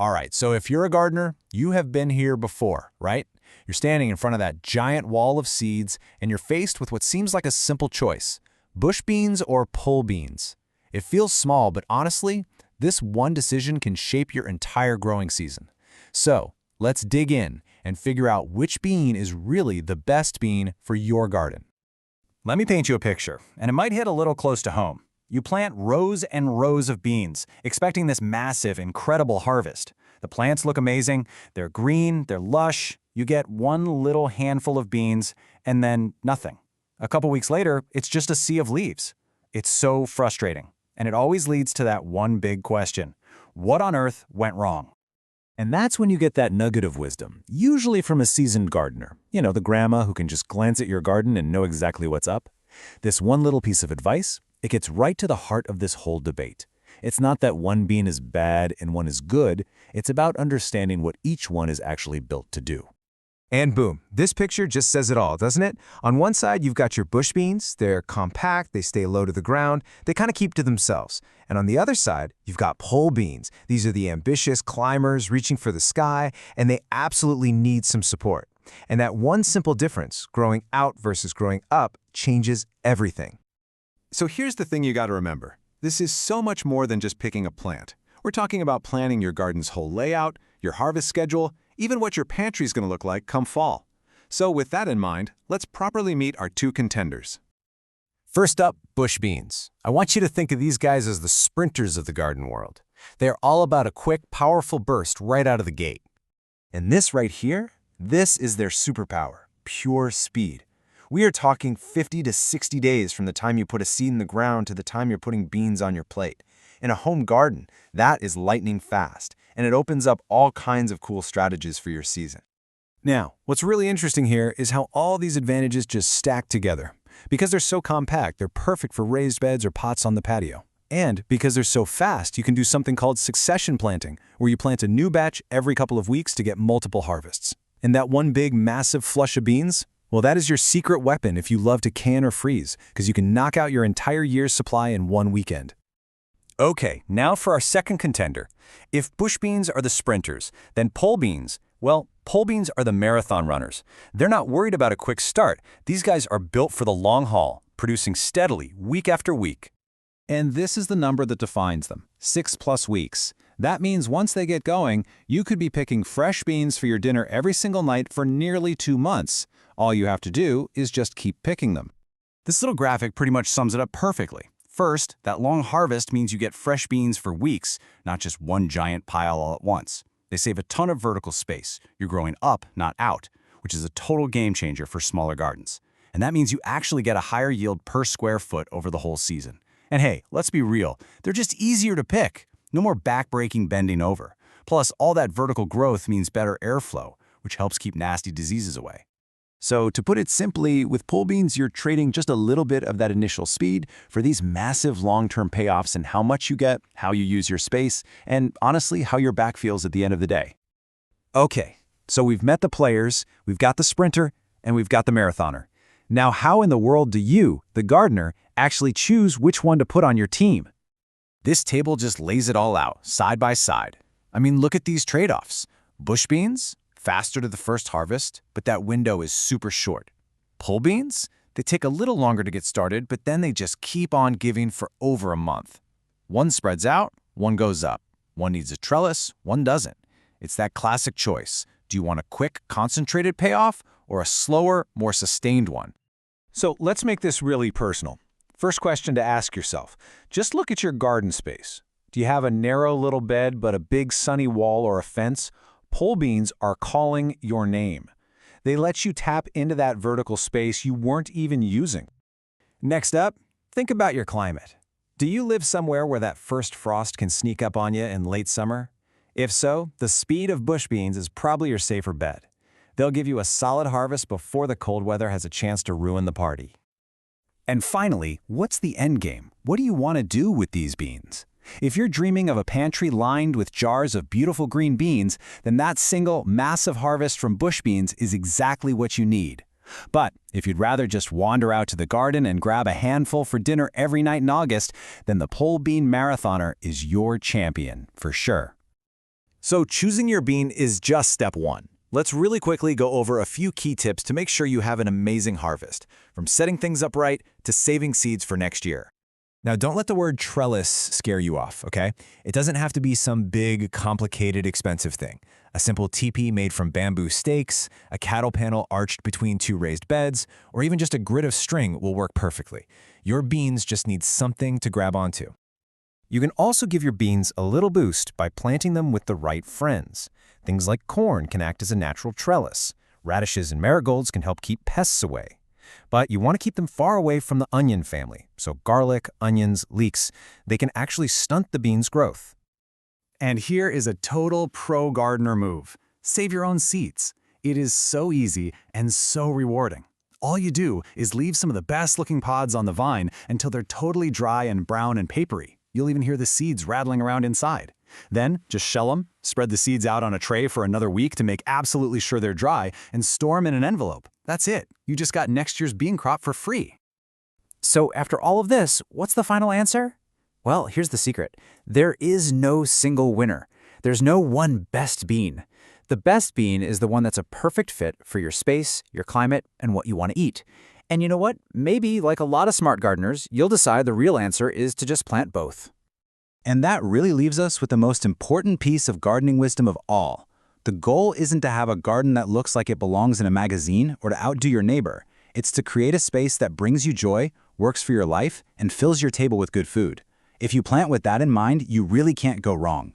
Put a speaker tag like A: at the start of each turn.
A: All right, so if you're a gardener, you have been here before, right? You're standing in front of that giant wall of seeds, and you're faced with what seems like a simple choice: bush beans or pole beans. It feels small, but honestly, this one decision can shape your entire growing season. So, let's dig in and figure out which bean is really the best bean for your garden.
B: Let me paint you a picture, and it might hit a little close to home. You plant rows and rows of beans, expecting this massive, incredible harvest. The plants look amazing, they're green, they're lush. You get one little handful of beans, and then nothing. A couple weeks later, it's just a sea of leaves. It's so frustrating, and it always leads to that one big question: what on earth went wrong?
A: And that's when you get that nugget of wisdom, usually from a seasoned gardener. You know, the grandma who can just glance at your garden and know exactly what's up. This one little piece of advice, it gets right to the heart of this whole debate. It's not that one bean is bad and one is good. It's about understanding what each one is actually built to do.
C: And boom, this picture just says it all, doesn't it? On one side, you've got your bush beans. They're compact, they stay low to the ground, they kind of keep to themselves. And on the other side, you've got pole beans. These are the ambitious climbers reaching for the sky, and they absolutely need some support. And that one simple difference, growing out versus growing up, changes everything.
D: So here's the thing you got to remember. This is so much more than just picking a plant. We're talking about planning your garden's whole layout, your harvest schedule, even what your pantry is going to look like come fall. So with that in mind, let's properly meet our two contenders.
E: First up, bush beans. I want you to think of these guys as the sprinters of the garden world. They're all about a quick, powerful burst right out of the gate.
C: And this right here, this is their superpower, pure speed. We are talking 50 to 60 days from the time you put a seed in the ground to the time you're putting beans on your plate. In a home garden, that is lightning fast, and it opens up all kinds of cool strategies for your season.
A: Now, what's really interesting here is how all these advantages just stack together. Because they're so compact, they're perfect for raised beds or pots on the patio. And because they're so fast, you can do something called succession planting, where you plant a new batch every couple of weeks to get multiple harvests. And that one big, massive flush of beans, well, that is your secret weapon if you love to can or freeze, because you can knock out your entire year's supply in one weekend.
B: Okay, now for our second contender. If bush beans are the sprinters, then pole beans, well, pole beans are the marathon runners. They're not worried about a quick start. These guys are built for the long haul, producing steadily week after week.
A: And this is the number that defines them, 6+ weeks. That means once they get going, you could be picking fresh beans for your dinner every single night for nearly 2 months. All you have to do is just keep picking them.
B: This little graphic pretty much sums it up perfectly. First, that long harvest means you get fresh beans for weeks, not just one giant pile all at once. They save a ton of vertical space. You're growing up, not out, which is a total game changer for smaller gardens. And that means you actually get a higher yield per square foot over the whole season. And hey, let's be real, they're just easier to pick. No more back-breaking bending over. Plus, all that vertical growth means better airflow, which helps keep nasty diseases away.
A: So to put it simply, with pole beans, you're trading just a little bit of that initial speed for these massive long-term payoffs in how much you get, how you use your space, and honestly, how your back feels at the end of the day. Okay, so we've met the players, we've got the sprinter, and we've got the marathoner. Now, how in the world do you, the gardener, actually choose which one to put on your team?
B: This table just lays it all out, side by side. I mean, look at these trade-offs. Bush beans? Faster to the first harvest, but that window is super short. Pole beans? They take a little longer to get started, but then they just keep on giving for over a month. One spreads out, one goes up. One needs a trellis, one doesn't. It's that classic choice. Do you want a quick, concentrated payoff or a slower, more sustained one?
A: So let's make this really personal. First question to ask yourself, just look at your garden space. Do you have a narrow little bed but a big sunny wall or a fence? Pole beans are calling your name. They let you tap into that vertical space you weren't even using. Next up, think about your climate. Do you live somewhere where that first frost can sneak up on you in late summer? If so, the speed of bush beans is probably your safer bet. They'll give you a solid harvest before the cold weather has a chance to ruin the party. And finally, what's the end game? What do you want to do with these beans? If you're dreaming of a pantry lined with jars of beautiful green beans, then that single, massive harvest from bush beans is exactly what you need. But if you'd rather just wander out to the garden and grab a handful for dinner every night in August, then the pole bean marathoner is your champion, for sure. So choosing your bean is just step one. Let's really quickly go over a few key tips to make sure you have an amazing harvest, from setting things up right to saving seeds for next year.
C: Now, don't let the word trellis scare you off, okay? It doesn't have to be some big, complicated, expensive thing. A simple teepee made from bamboo stakes, a cattle panel arched between two raised beds, or even just a grid of string will work perfectly. Your beans just need something to grab onto. You can also give your beans a little boost by planting them with the right friends. Things like corn can act as a natural trellis. Radishes and marigolds can help keep pests away. But you want to keep them far away from the onion family, so garlic, onions, leeks, they can actually stunt the beans' growth.
B: And here is a total pro gardener move. Save your own seeds. It is so easy and so rewarding. All you do is leave some of the best looking pods on the vine until they're totally dry and brown and papery. You'll even hear the seeds rattling around inside. Then just shell them, spread the seeds out on a tray for another week to make absolutely sure they're dry, and store them in an envelope. That's it. You just got next year's bean crop for free.
F: So after all of this, what's the final answer? Well, here's the secret. There is no single winner. There's no one best bean. The best bean is the one that's a perfect fit for your space, your climate, and what you want to eat. And you know what? Maybe, like a lot of smart gardeners, you'll decide the real answer is to just plant both.
A: And that really leaves us with the most important piece of gardening wisdom of all. The goal isn't to have a garden that looks like it belongs in a magazine or to outdo your neighbor. It's to create a space that brings you joy, works for your life, and fills your table with good food. If you plant with that in mind, you really can't go wrong.